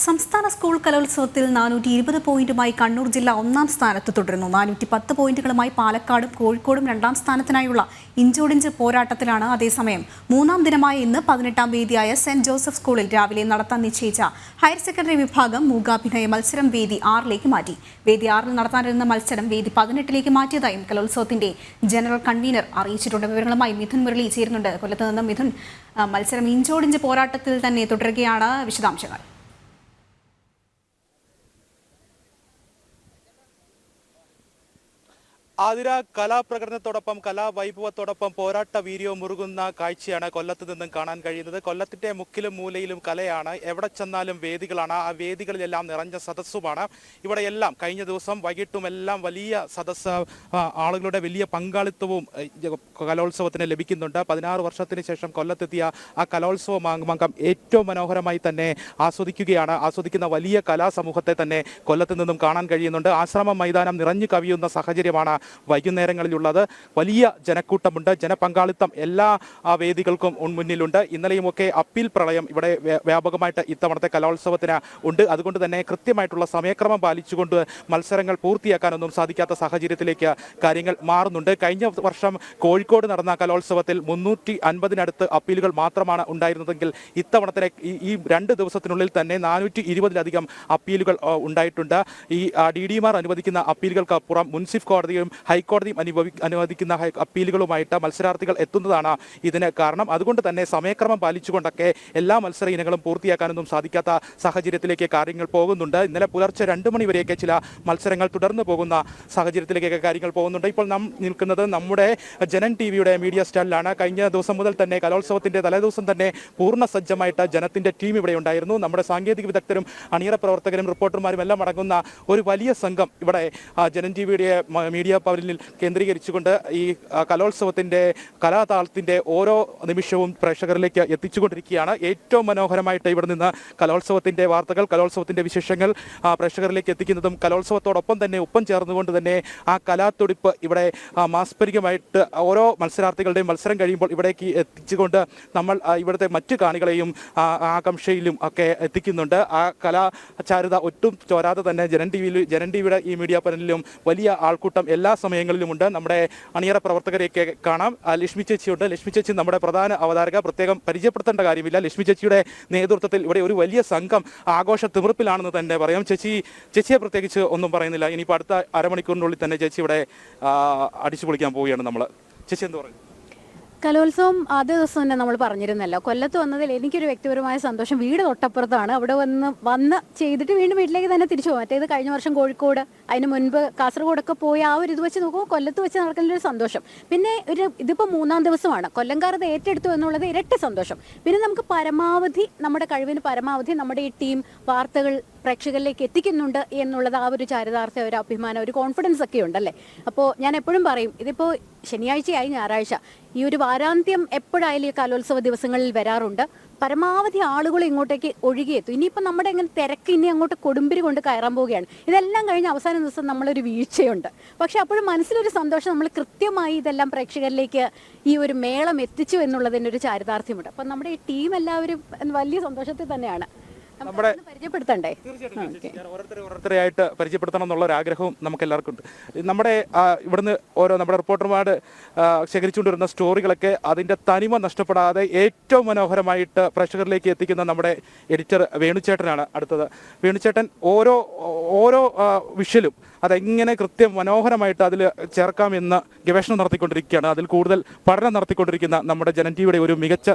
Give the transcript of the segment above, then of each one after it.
സംസ്ഥാന സ്കൂൾ കലോത്സവത്തിൽ 420 പോയിന്റുമായി കണ്ണൂർ ജില്ല ഒന്നാം സ്ഥാനത്ത് തുടരുന്നു. 410 പോയിന്റുകളുമായി പാലക്കാടും കോഴിക്കോടും രണ്ടാം സ്ഥാനത്തിനായുള്ള ഇഞ്ചോടിഞ്ച് പോരാട്ടത്തിലാണ്. അതേസമയം മൂന്നാം ദിനമായ ഇന്ന് 18ാം വേദിയായ സെന്റ് ജോസഫ് സ്കൂളിൽ രാവിലെ നടത്താൻ നിശ്ചയിച്ച ഹയർ സെക്കൻഡറി വിഭാഗം മൂകാഭിനയ മത്സരം വേദി 6ലേക്ക് മാറ്റി. വേദി 6ൽ നടത്താനിരുന്ന മത്സരം വേദി 18ലേക്ക് മാറ്റിയതായും കലോത്സവത്തിന്റെ ജനറൽ കൺവീനർ അറിയിച്ചിട്ടുണ്ട്. വിവരങ്ങളുമായി മിഥുൻ മുരളി ചേരുന്നുണ്ട്. കൊല്ലത്ത് നിന്ന് മിഥുൻ, മത്സരം ഇഞ്ചോടിഞ്ച് പോരാട്ടത്തിൽ തന്നെ തുടരുകയാണ്. വിശദാംശങ്ങൾ. ആതിര കലാപ്രകടനത്തോടൊപ്പം കലാവൈഭവത്തോടൊപ്പം പോരാട്ട വീര്യവും മുറുകുന്ന കാഴ്ചയാണ് കൊല്ലത്ത് നിന്നും കാണാൻ കഴിയുന്നത്. കൊല്ലത്തിന്റെ മുക്കിലും മൂലയിലും കലയാണ്, എവിടെ ചെന്നാലും വേദികളാണ്. ആ വേദികളിലെല്ലാം നിറഞ്ഞ സദസ്സുമാണ്. ഇവിടെ എല്ലാം കഴിഞ്ഞ ദിവസം വൈകിട്ടും എല്ലാം വലിയ സദസ്സ്, ആളുകളുടെ വലിയ പങ്കാളിത്തവും കലോത്സവത്തിന് ലഭിക്കുന്നുണ്ട്. 16 വർഷത്തിന് ശേഷം കൊല്ലത്തെത്തിയ ആ കലോത്സവ മാങ്കം ഏറ്റവും മനോഹരമായി തന്നെ ആസ്വദിക്കുന്ന വലിയ കലാസമൂഹത്തെ തന്നെ കൊല്ലത്ത് നിന്നും കാണാൻ കഴിയുന്നുണ്ട്. ആശ്രമ മൈതാനം നിറഞ്ഞു കവിയുന്ന സാഹചര്യമാണ് വൈകുന്നേരങ്ങളിലുള്ളത്. വലിയ ജനക്കൂട്ടമുണ്ട്, ജനപങ്കാളിത്തം എല്ലാ വേദികൾക്കും മുന്നിലുണ്ട്. ഇന്നലെയുമൊക്കെ അപ്പീൽ പ്രളയം ഇവിടെ വ്യാപകമായിട്ട് ഇത്തവണത്തെ കലോത്സവത്തിന് ഉണ്ട്. അതുകൊണ്ട് തന്നെ കൃത്യമായിട്ടുള്ള സമയക്രമം പാലിച്ചുകൊണ്ട് മത്സരങ്ങൾ പൂർത്തിയാക്കാനൊന്നും സാധിക്കാത്ത സാഹചര്യത്തിലേക്ക് കാര്യങ്ങൾ മാറുന്നുണ്ട്. കഴിഞ്ഞ വർഷം കോഴിക്കോട് നടന്ന കലോത്സവത്തിൽ 350-നടുത്ത് അപ്പീലുകൾ മാത്രമാണ് ഉണ്ടായിരുന്നതെങ്കിൽ ഇത്തവണത്തെ ഈ 2 ദിവസത്തിനുള്ളിൽ തന്നെ 420-ലധികം അപ്പീലുകൾ ഉണ്ടായിട്ടുണ്ട്. ഈ DDമാർ അനുവദിക്കുന്ന അപ്പീലുകൾക്കപ്പുറം മുൻസിഫ് കോടതിയും ഹൈക്കോടതിയും അനുവദിക്കുന്ന അപ്പീലുകളുമായിട്ട് മത്സരാർത്ഥികൾ എത്തുന്നതാണ് ഇതിന് കാരണം. അതുകൊണ്ട് തന്നെ സമയക്രമം പാലിച്ചുകൊണ്ടൊക്കെ എല്ലാ മത്സര ഇനങ്ങളും പൂർത്തിയാക്കാനൊന്നും സാധിക്കാത്ത സാഹചര്യത്തിലേക്ക് കാര്യങ്ങൾ പോകുന്നുണ്ട്. ഇന്നലെ പുലർച്ചെ 2 മണി വരെയൊക്കെ ചില മത്സരങ്ങൾ തുടർന്നു പോകുന്ന സാഹചര്യത്തിലേക്കൊക്കെ കാര്യങ്ങൾ പോകുന്നുണ്ട്. ഇപ്പോൾ നാം നിൽക്കുന്നത് നമ്മുടെ ജനൻ ടിവിയുടെ മീഡിയ സ്റ്റാളിലാണ്. കഴിഞ്ഞ ദിവസം മുതൽ തന്നെ കലോത്സവത്തിന്റെ തലേദിവസം തന്നെ പൂർണ്ണ സജ്ജമായിട്ട് ജനത്തിന്റെ ടീം ഇവിടെ ഉണ്ടായിരുന്നു. നമ്മുടെ സാങ്കേതിക വിദഗ്ധരും അണിയറ പ്രവർത്തകരും റിപ്പോർട്ടർമാരും എല്ലാം അടങ്ങുന്ന ഒരു വലിയ സംഘം ഇവിടെ ജനൻ ടിവിയുടെ മീഡിയ പവലിൽ കേന്ദ്രീകരിച്ചുകൊണ്ട് ഈ കലോത്സവത്തിന്റെ കലാതാളത്തിന്റെ ഓരോ നിമിഷവും പ്രേക്ഷകരിലേക്ക് എത്തിച്ചുകൊണ്ടിരിക്കുകയാണ്. ഏറ്റവും മനോഹരമായിട്ട് ഇവിടെ നിന്ന് കലോത്സവത്തിന്റെ വാർത്തകൾ, കലോത്സവത്തിന്റെ വിശേഷങ്ങൾ പ്രേക്ഷകരിലേക്ക് എത്തിക്കുന്നതും കലോത്സവത്തോടൊപ്പം തന്നെ ഒപ്പം ചേർന്നുകൊണ്ട് തന്നെ ആ കലാത്തുടിപ്പ് ഇവിടെ മാസ്പരികമായിട്ട് ഓരോ മത്സരാർത്ഥികളുടെയും മത്സരം കഴിയുമ്പോൾ ഇവിടേക്ക് എത്തിച്ചുകൊണ്ട് നമ്മൾ ഇവിടുത്തെ മറ്റു കാണികളെയും ആകാംക്ഷയിലും ഒക്കെ എത്തിക്കുന്നുണ്ട്. ആ കലാചാരുത ഒട്ടും ചോരാതെ തന്നെ ജനൻ ടിവിയുടെ ഈ മീഡിയ പാനലിലും വലിയ ആൾക്കൂട്ടം എല്ലാ സമയങ്ങളിലുമുണ്ട്. നമ്മുടെ അണിയറ പ്രവർത്തകരെയൊക്കെ കാണാം. ലക്ഷ്മി ചേച്ചിയുണ്ട്. ലക്ഷ്മി ചേച്ചി നമ്മുടെ പ്രധാന അവതാരക, പ്രത്യേകം പരിചയപ്പെടുത്തേണ്ട കാര്യമില്ല. ലക്ഷ്മി ചേച്ചിയുടെ നേതൃത്വത്തിൽ ഇവിടെ ഒരു വലിയ സംഘം ആഘോഷ തിമിർപ്പിലാണെന്ന് തന്നെ പറയാം. ചേച്ചിയെ പ്രത്യേകിച്ച് ഒന്നും പറയുന്നില്ല. ഇനിയിപ്പോൾ അടുത്ത അരമണിക്കൂറിനുള്ളിൽ തന്നെ ചേച്ചി ഇവിടെ അടിച്ചു പൊളിക്കാൻ പോവുകയാണ് നമ്മൾ. ചേച്ചി എന്ത് പറയും? കലോത്സവം ആദ്യ ദിവസം തന്നെ നമ്മൾ പറഞ്ഞിരുന്നല്ലോ. കൊല്ലത്ത് വന്നതിൽ എനിക്കൊരു വ്യക്തിപരമായ സന്തോഷം. വീട് തൊട്ടപ്പുറത്താണ്. അവിടെ വന്ന് ചെയ്തിട്ട് വീണ്ടും വീട്ടിലേക്ക് തന്നെ തിരിച്ചു പോകും. മറ്റേത് കഴിഞ്ഞ വർഷം കോഴിക്കോട്, അതിന് മുൻപ് കാസർഗോഡൊക്കെ പോയി ആ ഒരു ഇത് വെച്ച് നോക്കുമ്പോൾ കൊല്ലത്ത് വെച്ച് നടക്കുന്നൊരു സന്തോഷം. പിന്നെ ഇതിപ്പോൾ 3-ാം ദിവസമാണ്. കൊല്ലംകാരത് ഏറ്റെടുത്തു എന്നുള്ളത് ഇരട്ടി സന്തോഷം. പിന്നെ നമുക്ക് പരമാവധി നമ്മുടെ കഴിവിന് പരമാവധി നമ്മുടെ ഈ ടീം വാർത്തകൾ പ്രേക്ഷകരിലേക്ക് എത്തിക്കുന്നുണ്ട് എന്നുള്ളത് ആ ഒരു ചാരിതാർത്ഥ്യം, ഒരു അഭിമാനം, ഒരു കോൺഫിഡൻസ് ഒക്കെ ഉണ്ടല്ലേ. അപ്പോൾ ഞാൻ എപ്പോഴും പറയും, ഇതിപ്പോൾ ശനിയാഴ്ചയായി ഞായറാഴ്ച, ഈ ഒരു വാരാന്ത്യം എപ്പോഴായാലും ഈ കലോത്സവ ദിവസങ്ങളിൽ വരാറുണ്ട്. പരമാവധി ആളുകൾ ഇങ്ങോട്ടേക്ക് ഒഴുകിയെത്തും. ഇനിയിപ്പോൾ നമ്മുടെ ഇങ്ങനെ തിരക്ക് ഇനി അങ്ങോട്ട് കൊടുമ്പിരി കൊണ്ട് കയറാൻ പോവുകയാണ്. ഇതെല്ലാം കഴിഞ്ഞ് അവസാന ദിവസം നമ്മളൊരു വീഴ്ചയുണ്ട്. പക്ഷെ അപ്പോഴും മനസ്സിലൊരു സന്തോഷം, നമ്മൾ കൃത്യമായി ഇതെല്ലാം പ്രേക്ഷകരിലേക്ക് ഈ ഒരു മേളം എത്തിച്ചു എന്നുള്ളതിൻ്റെ ഒരു ചാരിതാർത്ഥ്യമുണ്ട്. അപ്പം നമ്മുടെ ഈ ടീം എല്ലാവരും വലിയ സന്തോഷത്തിൽ തന്നെയാണ്. നമ്മുടെ പരിചയപ്പെടുത്തണ്ടേ? ഓരോരുത്തരെയായിട്ട് പരിചയപ്പെടുത്തണം എന്നുള്ള ഒരു ആഗ്രഹവും നമുക്ക് എല്ലാവർക്കും ഉണ്ട്. നമ്മുടെ ഇവിടുന്ന് നമ്മുടെ റിപ്പോർട്ടർമാർ ശേഖരിച്ചുകൊണ്ടിരുന്ന സ്റ്റോറികളൊക്കെ അതിൻ്റെ തനിമ നഷ്ടപ്പെടാതെ ഏറ്റവും മനോഹരമായിട്ട് പ്രേക്ഷകരിലേക്ക് എത്തിക്കുന്ന നമ്മുടെ എഡിറ്റർ വേണുചേട്ടനാണ് അടുത്തത്. വേണുചേട്ടൻ ഓരോ വിഷ്വലും അതെങ്ങനെ കൃത്യം മനോഹരമായിട്ട് അതിൽ ചേർക്കാമെന്ന് ഗവേഷണം നടത്തിക്കൊണ്ടിരിക്കുകയാണ്. അതിൽ കൂടുതൽ പഠനം നടത്തിക്കൊണ്ടിരിക്കുന്ന നമ്മുടെ ജനൻ ടിവിയുടെ ഒരു മികച്ച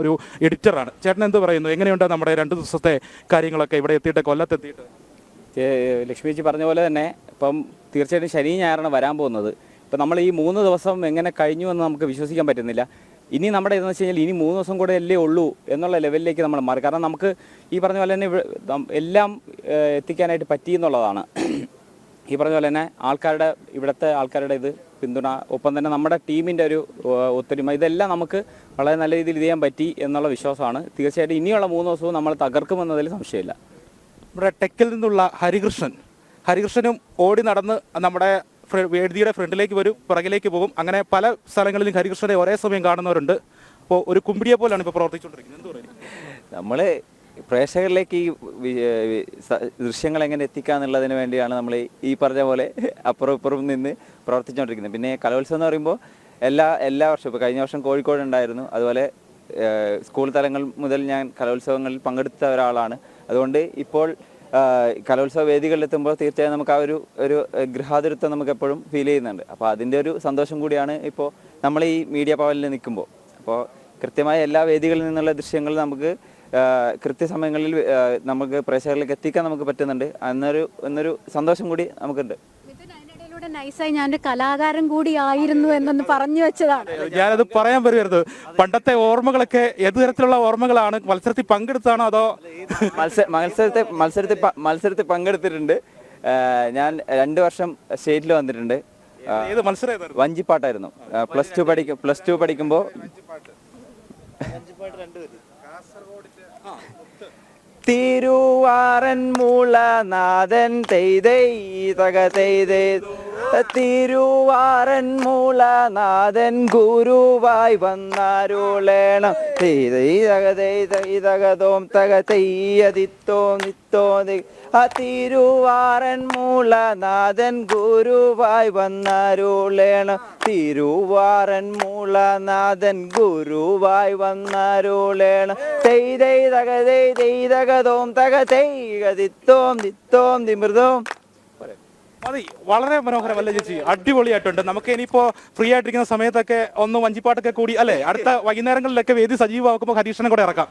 ഒരു എഡിറ്ററാണ്. ചേട്ടൻ എന്ത് പറയുന്നു? എങ്ങനെയുണ്ട് നമ്മുടെ 2 ദിവസത്തെ കാര്യങ്ങളൊക്കെ ഇവിടെ എത്തിയിട്ട്, കൊല്ലത്തെത്തിയിട്ട്? ലക്ഷ്മി ചേച്ചി പറഞ്ഞ പോലെ തന്നെ ഇപ്പം തീർച്ചയായിട്ടും ശനി ഞായറാണ് വരാൻ പോകുന്നത്. ഇപ്പം നമ്മൾ ഈ 3 ദിവസം എങ്ങനെ കഴിഞ്ഞു എന്ന് നമുക്ക് വിശ്വസിക്കാൻ പറ്റുന്നില്ല. ഇനി നമ്മുടെ ഇതെന്ന് വെച്ച് കഴിഞ്ഞാൽ ഇനി 3 ദിവസം കൂടെ അല്ലേ ഉള്ളൂ എന്നുള്ള ലെവലിലേക്ക് നമ്മൾ മാറി. കാരണം നമുക്ക് ഈ പറഞ്ഞ പോലെ തന്നെ എല്ലാം എത്തിക്കാനായിട്ട് പറ്റി എന്നുള്ളതാണ്. ഈ പറഞ്ഞ പോലെ തന്നെ ഇവിടുത്തെ ആൾക്കാരുടെ ഇത് പിന്തുണ, ഒപ്പം തന്നെ നമ്മുടെ ടീമിൻ്റെ ഒരു ഒത്തൊരുമ, ഇതെല്ലാം നമുക്ക് വളരെ നല്ല രീതിയിൽ ഇത് ചെയ്യാൻ പറ്റി എന്നുള്ള വിശ്വാസമാണ്. തീർച്ചയായിട്ടും ഇനിയുള്ള 3 ദിവസവും നമ്മൾ തകർക്കുമെന്നതിൽ സംശയമില്ല. നമ്മുടെ ടെക്കിൽ നിന്നുള്ള ഹരികൃഷ്ണനും ഓടി നടന്ന് നമ്മുടെ വേദിയുടെ ഫ്രണ്ടിലേക്ക് വരും, പുറകിലേക്ക് പോകും. അങ്ങനെ പല സ്ഥലങ്ങളിലും ഹരികൃഷ്ണനെ ഒരേ സമയം കാണുന്നവരുണ്ട്. അപ്പോൾ ഒരു കുമ്പിടിയെ പോലെയാണ് ഇപ്പോൾ പ്രവർത്തിച്ചുകൊണ്ടിരിക്കുന്നത്. എന്ത് പറയുന്നത്? നമ്മൾ പ്രേക്ഷകരിലേക്ക് ഈ ദൃശ്യങ്ങൾ എങ്ങനെ എത്തിക്കുക എന്നുള്ളതിന് വേണ്ടിയാണ് നമ്മൾ ഈ പറഞ്ഞ പോലെ അപ്പുറം ഇപ്പുറം നിന്ന് പ്രവർത്തിച്ചുകൊണ്ടിരിക്കുന്നത്. പിന്നെ കലോത്സവം എന്ന് പറയുമ്പോൾ എല്ലാ വർഷവും ഇപ്പോൾ കഴിഞ്ഞ വർഷം കോഴിക്കോട് ഉണ്ടായിരുന്നു. അതുപോലെ സ്കൂൾ തലങ്ങൾ മുതൽ ഞാൻ കലോത്സവങ്ങളിൽ പങ്കെടുത്ത ഒരാളാണ്. അതുകൊണ്ട് ഇപ്പോൾ കലോത്സവ വേദികളിലെത്തുമ്പോൾ തീർച്ചയായും നമുക്ക് ആ ഒരു ഗൃഹാതുരത്വം നമുക്ക് എപ്പോഴും ഫീൽ ചെയ്യുന്നുണ്ട്. അപ്പോൾ അതിൻ്റെ ഒരു സന്തോഷം കൂടിയാണ് ഇപ്പോൾ നമ്മൾ ഈ മീഡിയ പവലിൽ നിൽക്കുമ്പോൾ. അപ്പോൾ കൃത്യമായ എല്ലാ വേദികളിൽ നിന്നുള്ള ദൃശ്യങ്ങൾ നമുക്ക് കൃത്യസമയങ്ങളിൽ നമുക്ക് പ്രേക്ഷകരിലേക്ക് എത്തിക്കാൻ നമുക്ക് പറ്റുന്നുണ്ട്. എന്നൊരു സന്തോഷം കൂടി നമുക്കുണ്ട്. നൈസായി ഞാനൊരു കലാകാരൻ കൂടി ആയിരുന്നു എന്നൊന്ന് പറഞ്ഞു വെച്ചതാണ്. ഞാനത് പറയാൻ വരുമായിരുന്നു. പണ്ടത്തെ ഓർമ്മകളൊക്കെ ഏത് തരത്തിലുള്ള ഓർമ്മകളാണ്? മത്സരത്തിൽ പങ്കെടുത്താണോ അതോ? മത്സരത്തിൽ പങ്കെടുത്തിട്ടുണ്ട്. ഞാൻ 2 വർഷം സ്റ്റേറ്റിൽ വന്നിട്ടുണ്ട്. ഏത് മത്സരം? വഞ്ചിപ്പാട്ടായിരുന്നു. പ്ലസ് ടു പഠിക്കുമ്പോൾ തിരുവാറൻ മൂളനാഥൻ തെയ്തൈ തക തെയ്തേ തിരുവാറൻ മൂളനാഥൻ ഗുരുവായി വന്നാരുളേണം തെയ്തൈ തക തെയ്തൈ തകതോം തക തെയ്യതിത്തോം നിത്തോ തിരുവാറൻ മൂളനാഥൻ ഗുരുവായി വന്നാരുളേണം തിരുവാറൻ മൂളനാഥൻ ഗുരുവായി വന്നാരുളേണം തെയ്തൈ തക തെയ്തൈ തകതോം തക തെയ്യതിത്തോം നിത്തോം തിമൃതോം. മതി, വളരെ മനോഹരമല്ല ചേച്ചി? അടിപൊളിയായിട്ടുണ്ട്. നമുക്ക് ഇനിയിപ്പോ ഫ്രീ ആയിട്ടിരിക്കുന്ന സമയത്തൊക്കെ ഒന്ന് വഞ്ചിപ്പാട്ടൊക്കെ കൂടി അല്ലേ, അടുത്ത വൈകുന്നേരങ്ങളിലൊക്കെ വേദി സജീവമാക്കുമ്പോൾ ഹരീഷനെ കൂടെ ഇറക്കാം.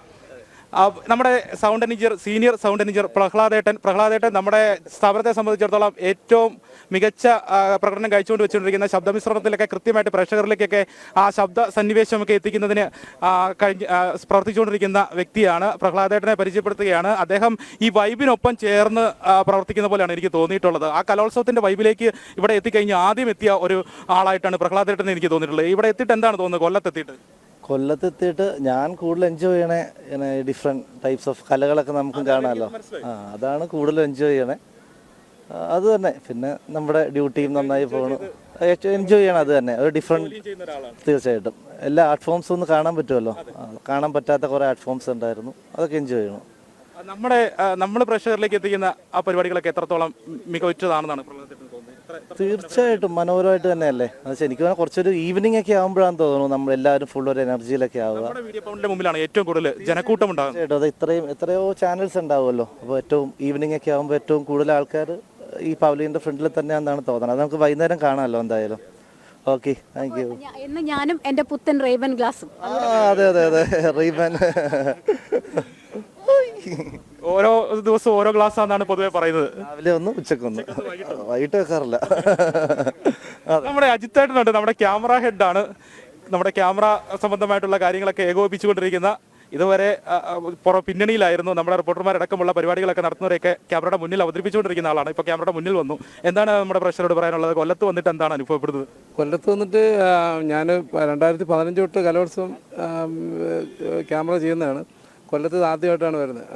നമ്മുടെ sound engineer, senior sound engineer പ്രഹ്ലാദേട്ടൻ നമ്മുടെ സ്ഥാപനത്തെ സംബന്ധിച്ചിടത്തോളം ഏറ്റവും മികച്ച പ്രകടനം കഴിച്ചുകൊണ്ട് വെച്ചുകൊണ്ടിരിക്കുന്ന ശബ്ദമിശ്രണത്തിലൊക്കെ കൃത്യമായിട്ട് പ്രേക്ഷകരിലേക്കൊക്കെ ആ ശബ്ദ സന്നിവേശമൊക്കെ എത്തിക്കുന്നതിന് പ്രവർത്തിച്ചുകൊണ്ടിരിക്കുന്ന വ്യക്തിയാണ്. പ്രഹ്ലാദേട്ടനെ പരിചയപ്പെടുത്തുകയാണ്. അദ്ദേഹം ഈ വൈബിനൊപ്പം ചേർന്ന് പ്രവർത്തിക്കുന്ന പോലെയാണ് എനിക്ക് തോന്നിയിട്ടുള്ളത്. ആ കലോത്സവത്തിന്റെ വൈബിലേക്ക് ഇവിടെ എത്തിക്കഴിഞ്ഞ് ആദ്യം എത്തിയ ഒരു ആളായിട്ടാണ് പ്രഹ്ലാദേട്ടൻ എനിക്ക് തോന്നിയിട്ടുള്ളത്. ഇവിടെ എത്തിയിട്ട് എന്താണ് തോന്നുന്നത്? കൊല്ലത്തെത്തിയിട്ട് ഞാൻ കൂടുതൽ എൻജോയ് ചെയ്യണേ ഡിഫറെൻറ്റ് ടൈപ്സ് ഓഫ് കലകളൊക്കെ നമുക്ക് കാണാമല്ലോ. അതാണ് കൂടുതൽ എൻജോയ് ചെയ്യണേ. അത് തന്നെ. പിന്നെ നമ്മുടെ ഡ്യൂട്ടിയും നന്നായി പോകണം, എൻജോയ് ചെയ്യണം. അത് തന്നെ ഒരു ഡിഫറെൻറ്റ്. തീർച്ചയായിട്ടും എല്ലാ ആർട്ട് ഫോംസും ഒന്ന് കാണാൻ പറ്റുമല്ലോ. കാണാൻ പറ്റാത്ത കുറേ ആർട്ട് ഫോംസ് ഉണ്ടായിരുന്നു, അതൊക്കെ എൻജോയ് ചെയ്യണം. നമ്മൾ പ്രേക്ഷകരിലേക്ക് എത്തിക്കുന്ന ആ പരിപാടികളൊക്കെ എത്രത്തോളം മികച്ചതാണെന്നാണ് തീർച്ചയായിട്ടും മനോഹരമായിട്ട് തന്നെയല്ലേ. എന്നുവെച്ചാൽ എനിക്ക് കുറച്ചൊരു ഈവനിങ് ഒക്കെ ആകുമ്പോഴാണെന്ന് തോന്നുന്നു നമ്മൾ എല്ലാവരും ഫുൾ ഒരു എനർജിയിലൊക്കെ ആവുക. മുമ്പിലാണ് ഏറ്റവും കൂടുതൽ ജനക്കൂട്ടം ഉണ്ടാകും. തീർച്ചയായിട്ടും അത് എത്രയോ ചാനൽസ് ഉണ്ടാവുമല്ലോ. അപ്പോൾ ഏറ്റവും ഈവനിങ് ഒക്കെ ആകുമ്പോൾ ഏറ്റവും കൂടുതൽ ആൾക്കാർ ഈ പവലിയൻ്റെ ഫ്രണ്ടിൽ തന്നെയാണെന്നാണ് തോന്നുന്നത്. അത് നമുക്ക് വൈകുന്നേരം കാണാമല്ലോ എന്തായാലും. Okay, thank you. ഞാനും എൻ്റെ പുത്തൻ റേബൻ ഗ്ലാസും. അതെ റേബൻ. ഓരോ ദിവസവും ഓരോ ഗ്ലാസ് ആണെന്നാണ് പൊതുവെ പറയുന്നത്. രാവിലെ ഒന്ന്, ഉച്ചക്കൊന്ന്, വൈകിട്ട് വെക്കാറില്ല. നമ്മുടെ അജിത്തേട്ടനുണ്ട്, നമ്മുടെ ക്യാമറ ഹെഡാണ്. നമ്മുടെ ക്യാമറ സംബന്ധമായിട്ടുള്ള കാര്യങ്ങളൊക്കെ ഏകോപിപ്പിച്ചുകൊണ്ടിരിക്കുന്ന, ഇതുവരെ പിന്നണിയിലായിരുന്നു. നമ്മുടെ റിപ്പോർട്ടർമാരടക്കമുള്ള പരിപാടികളൊക്കെ നടത്തുന്നവരെയൊക്കെ ക്യാമറയുടെ മുന്നിൽ അവതരിപ്പിച്ചുകൊണ്ടിരിക്കുന്ന ആളാണ്. ഇപ്പോൾ ക്യാമറയുടെ മുന്നിൽ വന്നു. എന്താണ് നമ്മുടെ പ്രേക്ഷകരോട് പറയാനുള്ളത്? കൊല്ലത്ത് വന്നിട്ട് എന്താണ് അനുഭവപ്പെടുന്നത്? കൊല്ലത്ത് വന്നിട്ട് ഞാൻ 2015 തൊട്ട് കലോത്സവം ക്യാമറ ചെയ്യുന്നതാണ്. കൊല്ലത്ത് ആദ്യമായിട്ടാണ് വരുന്നത്.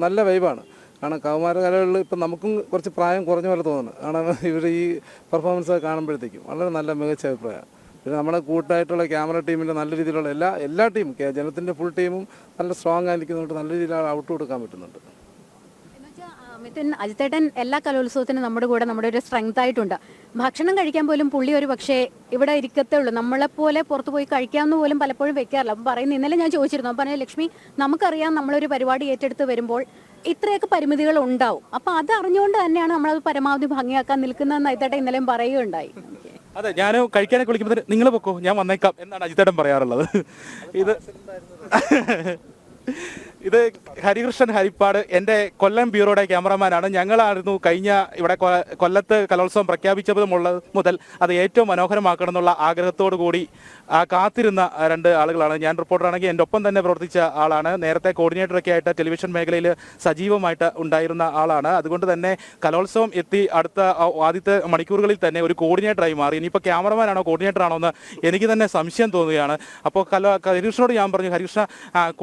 നല്ല വൈബാണ്. കാരണം കൗമാര കലകളിൽ ഇപ്പം നമുക്കും കുറച്ച് പ്രായം കുറഞ്ഞ പോലെ തോന്നുന്നു. കാരണം ഇവർ ഈ പെർഫോമൻസ് കാണുമ്പോഴത്തേക്കും വളരെ നല്ല മികച്ച അഭിപ്രായമാണ്. പിന്നെ നമ്മുടെ കൂട്ടായിട്ടുള്ള ക്യാമറ ടീമിൻ്റെ നല്ല രീതിയിലുള്ള എല്ലാ ടീമും, ജനത്തിൻ്റെ ഫുൾ ടീമും നല്ല സ്ട്രോങ് ആയിരിക്കുന്നതുകൊണ്ട് നല്ല രീതിയിൽ ഔട്ട് കൊടുക്കാൻ പറ്റുന്നുണ്ട്. മിഥുൻ, അജിത്തേട്ടൻ എല്ലാ കലോത്സവത്തിനും നമ്മുടെ കൂടെ നമ്മുടെ ഒരു സ്ട്രെങ്ത് ആയിട്ടുണ്ട്. ഭക്ഷണം കഴിക്കാൻ പോലും പുള്ളി ഒരു പക്ഷേ ഇവിടെ ഇരിക്കത്തേ ഉള്ളൂ. നമ്മളെപ്പോലെ പുറത്ത് പോയി കഴിക്കാമെന്ന് പോലും പലപ്പോഴും വെക്കാറില്ല. അപ്പം പറയുന്നത്, ഇന്നലെ ഞാൻ ചോദിച്ചിരുന്നു, അപ്പം ലക്ഷ്മി, നമുക്കറിയാം നമ്മളൊരു പരിപാടി ഏറ്റെടുത്ത് വരുമ്പോൾ ഇത്രയൊക്കെ പരിമിതികൾ ഉണ്ടാവും. അപ്പം അത് അറിഞ്ഞുകൊണ്ട് തന്നെയാണ് നമ്മളത് പരമാവധി ഭംഗിയാക്കാൻ നിൽക്കുന്നതെന്ന് അജിത്തേട്ടൻ ഇന്നലെയും പറയുകയുണ്ടായി. അതെ, ഞാൻ കഴിക്കാനൊക്കെ വിളിക്കുമ്പോൾ നിങ്ങൾ പൊക്കോ, ഞാൻ വന്നേക്കാം എന്നാണ് അജിത്തേട്ടൻ പറയാറുള്ളത്. ഇത് ഹരികൃഷ്ണൻ ഹരിപ്പാട്, എൻ്റെ കൊല്ലം ബ്യൂറോയുടെ ക്യാമറമാനാണ്. ഞങ്ങളായിരുന്നു കഴിഞ്ഞ ഇവിടെ കൊല്ലത്ത് കലോത്സവം പ്രഖ്യാപിച്ചത് മുതൽ അത് ഏറ്റവും മനോഹരമാക്കണം എന്നുള്ള ആഗ്രഹത്തോടു കൂടി കാത്തിരുന്ന 2 ആളുകളാണ്. ഞാൻ റിപ്പോർട്ടറാണെങ്കിൽ എൻ്റെ ഒപ്പം തന്നെ പ്രവർത്തിച്ച ആളാണ്. നേരത്തെ കോർഡിനേറ്ററൊക്കെ ആയിട്ട് ടെലിവിഷൻ മേഖലയിൽ സജീവമായിട്ട് ഉണ്ടായിരുന്ന ആളാണ്. അതുകൊണ്ട് തന്നെ കലോത്സവം എത്തി അടുത്ത ആദ്യത്തെ മണിക്കൂറുകളിൽ തന്നെ ഒരു കോർഡിനേറ്ററായി മാറി. ഇനിയിപ്പോൾ ക്യാമറമാനാണോ കോർഡിനേറ്ററാണോ എന്ന് എനിക്ക് തന്നെ സംശയം തോന്നുകയാണ്. അപ്പോൾ ഹരികൃഷ്ണനോട് ഞാൻ പറഞ്ഞു, ഹരികൃഷ്ണ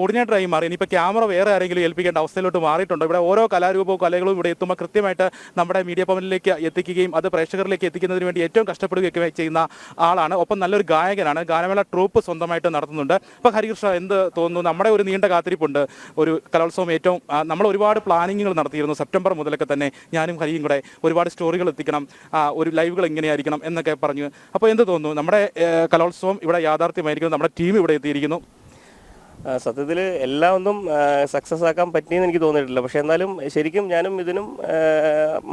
കോർഡിനേറ്ററായി മാറി. ഇനിയിപ്പോൾ ക്യാമറ വേറെ ആരെങ്കിലും ഏൽപ്പിക്കേണ്ട അവസ്ഥയിലോട്ട് മാറിയിട്ടുണ്ടോ? ഇവിടെ ഓരോ കലാരൂപവും കലകളും ഇവിടെ എത്തുമ്പോൾ കൃത്യമായിട്ട് നമ്മുടെ മീഡിയ ഭവനിലേക്ക് എത്തിക്കുകയും അത് പ്രേക്ഷകരിലേക്ക് എത്തിക്കുന്നതിന് വേണ്ടി ഏറ്റവും കഷ്ടപ്പെടുകയൊക്കെ ചെയ്യുന്ന ആളാണ്. ഒപ്പം നല്ലൊരു ഗായകനാണ്. ഗാനമേള ട്രൂപ്പ് സ്വന്തമായിട്ട് നടത്തുന്നുണ്ട്. അപ്പോൾ ഹരികൃഷ്ണ, എന്ത് തോന്നുന്നു? നമ്മുടെ ഒരു നീണ്ട കാത്തിരിപ്പുണ്ട്. ഒരു കലോത്സവം ഏറ്റവും നമ്മൾ ഒരുപാട് പ്ലാനിങ്ങുകൾ നടത്തിയിരുന്നു. സെപ്റ്റംബർ മുതലൊക്കെ തന്നെ ഞാനും ഹരിയും കൂടെ ഒരുപാട് സ്റ്റോറികൾ എത്തിക്കണം, ഒരു ലൈവുകൾ എങ്ങനെയായിരിക്കണം എന്നൊക്കെ പറഞ്ഞു. അപ്പോൾ എന്ത് തോന്നുന്നു? നമ്മുടെ കലോത്സവം ഇവിടെ യാഥാർത്ഥ്യമായിരിക്കുന്നു. നമ്മുടെ ടീം ഇവിടെ എത്തിയിരിക്കുന്നു. സത്യത്തിൽ എല്ലാം ഒന്നും സക്സസ് ആക്കാൻ പറ്റിയെന്ന് എനിക്ക് തോന്നിയിട്ടില്ല. പക്ഷേ എന്നാലും ശരിക്കും ഞാനും ഇതിനും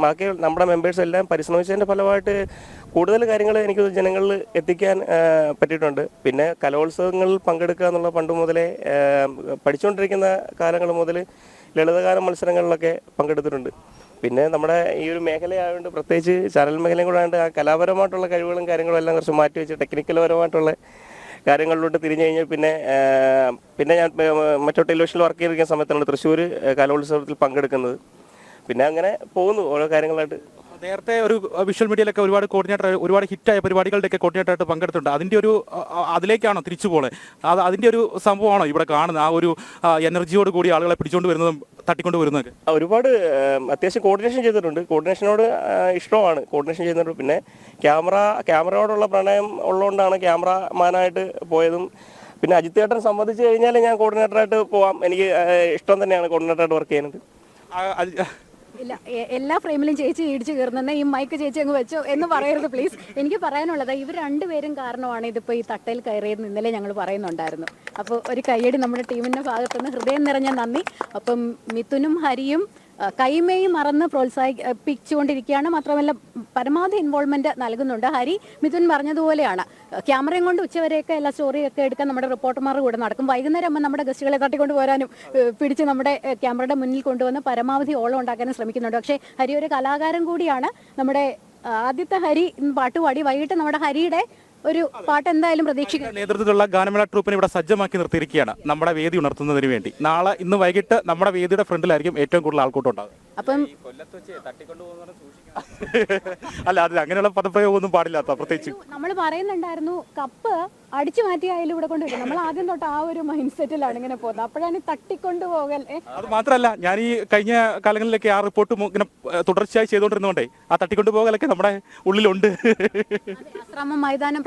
ബാക്കി നമ്മുടെ മെമ്പേഴ്സ് എല്ലാം പരിശ്രമിച്ചതിൻ്റെ ഫലമായിട്ട് കൂടുതൽ കാര്യങ്ങൾ എനിക്ക് ജനങ്ങളിൽ എത്തിക്കാൻ പറ്റിയിട്ടുണ്ട്. പിന്നെ കലോത്സവങ്ങളിൽ പങ്കെടുക്കുക എന്നുള്ള പണ്ട് മുതലേ പഠിച്ചുകൊണ്ടിരിക്കുന്ന കാലങ്ങൾ മുതൽ ലളിതഗാന മത്സരങ്ങളിലൊക്കെ പങ്കെടുത്തിട്ടുണ്ട്. പിന്നെ നമ്മുടെ ഈ ഒരു മേഖലയായതുകൊണ്ട്, പ്രത്യേകിച്ച് ചാനൽ മേഖലയും കൂടെ ആയതുകൊണ്ട്, ആ കലാപരമായിട്ടുള്ള കഴിവുകളും കാര്യങ്ങളും എല്ലാം കുറച്ച് മാറ്റി വെച്ച് ടെക്നിക്കൽ പരമായിട്ടുള്ള കാര്യങ്ങളിലോട്ട് തിരിഞ്ഞു കഴിഞ്ഞാൽ പിന്നെ ഞാൻ മറ്റോ ടെലിവിഷനിൽ വർക്ക് ചെയ്തിരിക്കുന്ന സമയത്താണ് തൃശ്ശൂർ കലോത്സവത്തിൽ പങ്കെടുക്കുന്നത്. പിന്നെ അങ്ങനെ പോകുന്നു ഓരോ കാര്യങ്ങളായിട്ട്. നേരത്തെ ഒരു വിഷ്വൽ മീഡിയയിലൊക്കെ ഒരുപാട് കോർഡിനേറ്റർ, ഒരുപാട് ഹിറ്റായ പരിപാടികളുടെയൊക്കെ കോർഡിനേറ്ററായിട്ട് പങ്കെടുത്തിട്ടുണ്ട്. അതിൻ്റെ ഒരു അതിലേക്കാണോ തിരിച്ചു പോലെ? അതിൻ്റെ ഒരു സംഭവമാണോ ഇവിടെ കാണുന്നത്? ആ ഒരു എനർജിയോട് കൂടി ആളുകളെ പിടിച്ചുകൊണ്ട് വരുന്നതും തട്ടിക്കൊണ്ട് വരുന്നതൊക്കെ? ഒരുപാട് അത്യാവശ്യം കോർഡിനേഷൻ ചെയ്തിട്ടുണ്ട്. കോർഡിനേഷനോട് ഇഷ്ടമാണ്, കോർഡിനേഷൻ ചെയ്യുന്നുണ്ട്. പിന്നെ ക്യാമറയോടുള്ള പ്രണയം ഉള്ളതുകൊണ്ടാണ് ക്യാമറമാനായിട്ട് പോയതും. പിന്നെ അജിത്ത് ചേട്ടൻ സമ്മതിച്ചു കഴിഞ്ഞാൽ ഞാൻ കോർഡിനേറ്ററായിട്ട് പോവാം. എനിക്ക് ഇഷ്ടം തന്നെയാണ് കോർഡിനേറ്ററായിട്ട് വർക്ക് ചെയ്യുന്നത്. ഇല്ല, എല്ലാ ഫ്രെയിമിലും ചേച്ചി ഇടിച്ചു കയറുന്ന ഈ മൈക്ക് ചേച്ചി അങ്ങ് വെച്ചോ എന്ന് പറയരുത് പ്ലീസ്. എനിക്ക് പറയാനുള്ളത്, ഇവർ രണ്ടുപേരും കാരണമാണ് ഇതിപ്പോൾ ഈ തട്ടയിൽ കയറിയെന്ന് ഇന്നലെ ഞങ്ങൾ പറയുന്നുണ്ടായിരുന്നു. അപ്പോൾ ഒരു കയ്യടി നമ്മുടെ ടീമിൻ്റെ ഭാഗത്തുനിന്ന് ഹൃദയം നിറഞ്ഞ നന്ദി. അപ്പം മിഥുനും ഹരിയും കൈമേയും മറന്ന് പ്രോത്സാഹിപ്പിച്ചുകൊണ്ടിരിക്കുകയാണ്. മാത്രമല്ല പരമാവധി ഇൻവോൾവ്മെന്റ് നൽകുന്നുണ്ട്. ഹരി മിഥുൻ പറഞ്ഞതുപോലെയാണ്, ക്യാമറയും കൊണ്ട് ഉച്ചവരെയൊക്കെ എല്ലാ സ്റ്റോറിയൊക്കെ എടുക്കാൻ നമ്മുടെ റിപ്പോർട്ടർമാർ കൂടെ നടക്കും. വൈകുന്നേരം ആകുമ്പോൾ നമ്മുടെ ഗസ്റ്റുകളെ തട്ടിക്കൊണ്ട് പോരാനും പിടിച്ച് നമ്മുടെ ക്യാമറയുടെ മുന്നിൽ കൊണ്ടുവന്ന് പരമാവധി ഓളം ഉണ്ടാക്കാനും ശ്രമിക്കുന്നുണ്ട്. പക്ഷേ ഹരി ഒരു കലാകാരൻ കൂടിയാണ്. നമ്മുടെ ആദ്യത്തെ ഹരി പാട്ട് പാടി, വൈകിട്ട് നമ്മുടെ ഹരിയുടെ ഒരു പാട്ട് എന്തായാലും പ്രതീക്ഷിക്കും. നേതൃത്വത്തിലുള്ള ഗാനമേള ട്രൂപ്പിനെ ഇവിടെ സജ്ജമാക്കി നിർത്തിയിരിക്കുകയാണ് നമ്മുടെ വേദി ഉണർത്തുന്നതിന് വേണ്ടി. ഇന്ന് വൈകിട്ട് നമ്മുടെ വേദിയുടെ ഫ്രണ്ടിലായിരിക്കും ഏറ്റവും കൂടുതൽ ആൾക്കൂട്ടം ഉണ്ടാകും. അപ്പം അല്ല, അത് അങ്ങനെയുള്ള പദപ്രയോഗമൊന്നും പാടില്ലാത്ത, പ്രത്യേകിച്ച് നമ്മൾ പറയുന്നുണ്ടായിരുന്നു കപ്പ് അടിച്ചു മാറ്റിയായാലും ഇവിടെ കൊണ്ടുവരും. നമ്മൾ ആദ്യം തൊട്ട് ആ ഒരു മൈൻഡ് സെറ്റിലാണ് ഇങ്ങനെ പോകുന്നത്. അപ്പോഴാണ് തട്ടിക്കൊണ്ടു പോകൽ. അത് മാത്രമല്ല, ഞാൻ ഈ കഴിഞ്ഞ കാലങ്ങളിലൊക്കെ ആ റിപ്പോർട്ട് ഇങ്ങനെ തുടർച്ചയായി ചെയ്തുകൊണ്ടിരുന്നോണ്ടേ ആ തട്ടിക്കൊണ്ടു പോകലൊക്കെ നമ്മുടെ ഉള്ളിലുണ്ട്. ആശ്രമ മൈതാനം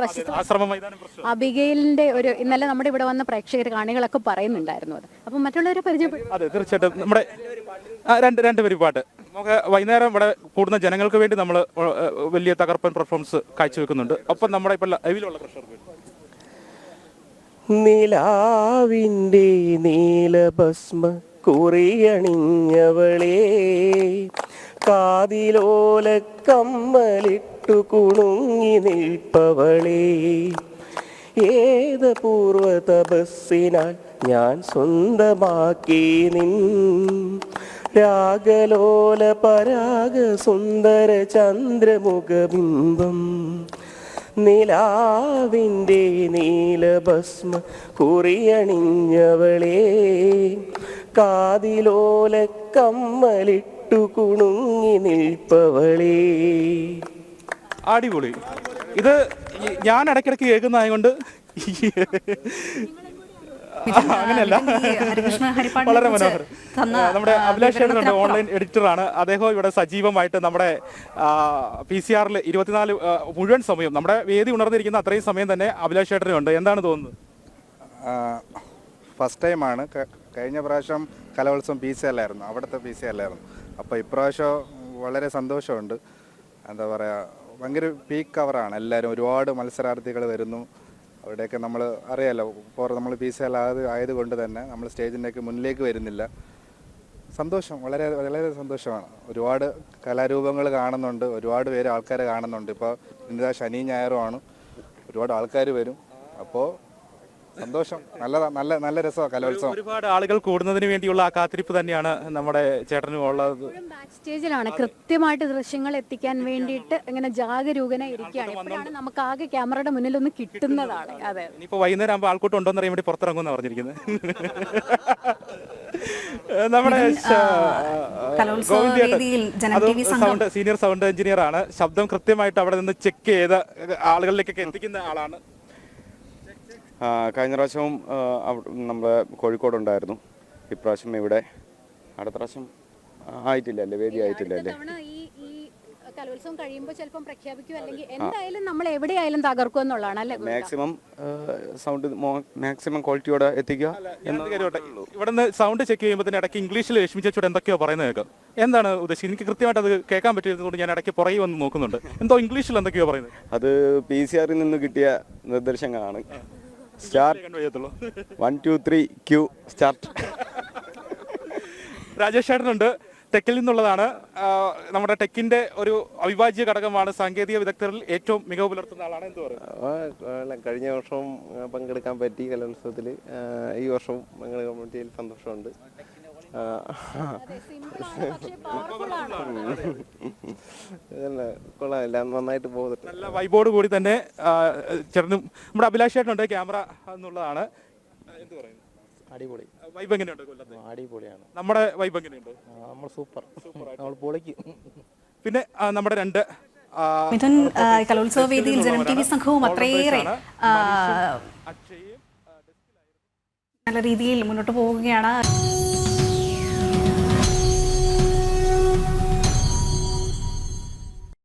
അബിഗെയിലിന്റെ ഒരു ഇന്നലെ നമ്മുടെ ഇവിടെ വന്ന പ്രേക്ഷകർ കാണികളൊക്കെ പറയുന്നുണ്ടായിരുന്നു. അത് അപ്പം മറ്റുള്ളവരെ പരിചയപ്പെടും. അതെ, തീർച്ചയായിട്ടും നമ്മുടെ രണ്ടുപേരും പാട്ട് നമുക്ക് വൈകുന്നേരം ഇവിടെ കൂടുന്ന ജനങ്ങൾക്ക് വേണ്ടി നമ്മൾ വലിയ തകർപ്പൻ പെർഫോമൻസ് കാഴ്ചവെക്കുന്നുണ്ട്. ഒപ്പം നമ്മുടെ ഇപ്പോൾ ലൈവിലുള്ള പ്രേക്ഷകർക്ക് നിലാവിൻ്റെ നീലഭസ്മ കുറിയണിഞ്ഞവളേ, കാതിലോല കമ്മലിട്ടു കുണുങ്ങി നിൽപ്പവളേ, ഏത് പൂർവ തപസ്സിനാൽ ഞാൻ സ്വന്തമാക്കി നിൻ രാഗലോല പരാഗ സുന്ദര ചന്ദ്രമുഖബിംബം, നിലാവിൻ്റെ നീലഭസ്മ കുറിയണിഞ്ഞവളേ, കാതിലോല കമ്മലിട്ടു കുണുങ്ങി നിൽപ്പവളേ. അടിപൊളി. ഇത് ഞാൻ ഇടയ്ക്കിടയ്ക്ക് കേൾക്കുന്നതായതുകൊണ്ട് അങ്ങനെയല്ല, വളരെ മനോഹരം. നമ്മുടെ അഭിലാഷ് ചേട്ടനുണ്ട്, ഓൺലൈൻ എഡിറ്ററാണ് അദ്ദേഹം. ഇവിടെ സജീവമായിട്ട് നമ്മുടെ PCR 24 മുഴുവൻ സമയം നമ്മുടെ വേദി ഉണർന്നിരിക്കുന്ന അത്രയും സമയം തന്നെ അഭിലാഷ് ചേട്ടനുണ്ട്. എന്താണ് തോന്നുന്നത്? ഫസ്റ്റ് ടൈമാണ്. കഴിഞ്ഞ പ്രാവശ്യം കലോത്സവം PC അല്ലായിരുന്നു, അവിടുത്തെ PC അല്ലായിരുന്നു. അപ്പോൾ ഇപ്രാവശ്യം വളരെ സന്തോഷമുണ്ട്. എന്താ പറയുക, ഭയങ്കര പീക്ക് കവറാണ്. എല്ലാവരും ഒരുപാട് മത്സരാർത്ഥികൾ വരുന്നു. അവിടെയൊക്കെ നമ്മൾ അറിയാലോ, ഇപ്പോൾ നമ്മൾ PC ആയതുകൊണ്ട് തന്നെ നമ്മൾ സ്റ്റേജിൻ്റെയൊക്കെ മുന്നിലേക്ക് വരുന്നില്ല. സന്തോഷം, വളരെ വളരെ സന്തോഷമാണ്. ഒരുപാട് കലാരൂപങ്ങൾ കാണുന്നുണ്ട്, ഒരുപാട് പേര് ആൾക്കാരെ കാണുന്നുണ്ട്. ഇപ്പോൾ ഇന്ന് ശനി ഞായറുമാണ്, ഒരുപാട് ആൾക്കാർ വരും. അപ്പോൾ സന്തോഷം, നല്ല രസമാണ് കലോത്സവം. ഒരുപാട് ആളുകൾ കൂടുന്നതിന് വേണ്ടിയുള്ള ആ കാത്തിരിപ്പ് തന്നെയാണ് നമ്മുടെ ചേട്ടനും ഉള്ളത്. ബാക്ക് സ്റ്റേജിലാണ് കൃത്യമായിട്ട് ദൃശ്യങ്ങൾ എത്തിക്കാൻ വേണ്ടിയിട്ട് ഇങ്ങനെ ജാഗരൂകന ഇരിക്കുകയാണ്. ഇപ്പോഴാണ് നമുക്ക് ആകെ ക്യാമറയുടെ മുന്നിൽ ഒന്ന് കിട്ടുന്നതാണ്. അതെ, ഇനിയിപ്പോൾ വൈകുന്നേരം ആകുമ്പോൾ ആൾക്കൂട്ടം ഉണ്ടോന്ന് അറിയാൻ വേണ്ടി പുറത്തിറങ്ങുമെന്ന് പറഞ്ഞിരിക്കുന്നത്. നമ്മുടെ സീനിയർ സൗണ്ട് എഞ്ചിനീയർ ആണ്. ശബ്ദം കൃത്യമായിട്ട് അവിടെ നിന്ന് ചെക്ക് ചെയ്ത് ആളുകളിലേക്കൊക്കെ എത്തിക്കുന്ന ആളാണ്. കഴിഞ്ഞ പ്രാവശ്യവും നമ്മുടെ കോഴിക്കോടുണ്ടായിരുന്നു. ഇപ്രാവശ്യം ഇവിടെ അടുത്ത പ്രാവശ്യം ആയിട്ടില്ലല്ലേ, വേദി ആയിട്ടില്ലല്ലേ. തവണ ഈ കലോത്സവം കഴിയുമ്പോൾ ചിലപ്പം പ്രഖ്യാപിക്കും, അല്ലെങ്കിൽ എന്തായാലും നമ്മൾ എവിടെയായാലും തകർക്കും എന്നുള്ളതാണ് അല്ലേ? മാക്സിമം സൗണ്ട് മാക്സിമം ക്വാളിറ്റിയോടെ എത്തിക്കുക ഇവിടുന്ന് സൗണ്ട് ചെക്ക് ചെയ്യുമ്പോൾ തന്നെ ഇടയ്ക്ക് ഇംഗ്ലീഷിൽ ലക്ഷ്മി ചേച്ചിയോട് എന്തൊക്കെയോ പറയുന്നത് കേൾക്കാം. എന്താണ് ഉദ്ദേശിച്ചത്? എനിക്ക് കൃത്യമായിട്ട് അത് കേൾക്കാൻ പറ്റിയതുകൊണ്ട് ഞാൻ ഇടയ്ക്ക് പുറകെ വന്ന് നോക്കുന്നുണ്ട്. എന്തോ ഇംഗ്ലീഷിൽ എന്തൊക്കെയോ പറയുന്നത്. അത് PCR നിന്ന് കിട്ടിയ നിർദ്ദേശങ്ങളാണ്. Start 1 2 3 Q start. രാജേഷ് ചേട്ടനുണ്ട്, ടെക്കിൽ നിന്നുള്ളതാണ്. നമ്മുടെ ടെക്കിന്റെ ഒരു അവിഭാജ്യ ഘടകമാണ്. സാങ്കേതിക വിദഗ്ധരിൽ ഏറ്റവും മികവ് പുലർത്തുന്ന ആളാണ്. എന്ത് പറയുന്നത്? കഴിഞ്ഞ വർഷവും പങ്കെടുക്കാൻ പറ്റി കലോത്സവത്തിൽ. ഈ വർഷവും പങ്കെടുക്കാൻ പറ്റിയതിൽ സന്തോഷമുണ്ട്. കൊള്ളാമില്ല, നന്നായിട്ട് പോകുന്നുണ്ട്. നല്ല വൈബോട് കൂടി തന്നെ ചേട്ടനും നമ്മുടെ അഭിലാഷ് ചേട്ടനുണ്ട്, ക്യാമറ എന്നുള്ളതാണ്. എന്ത് പറയുന്നു? അടിപൊളി വൈബ് എങ്ങനെയുണ്ട് കൊല്ലത്ത്? അടിപൊളിയാണ്. നമ്മുടെ വൈബ് എങ്ങനെയുണ്ട്? നമ്മൾ സൂപ്പർ, നമ്മൾ പൊളിക്കും. പിന്നെ നമ്മുടെ രണ്ട് മിഥുൻ, കലോത്സവ വേദിയിൽ ജനം TV സംഘവും അത്രയേറെ നല്ല രീതിയിൽ മുന്നോട്ട് പോവുകയാണ്.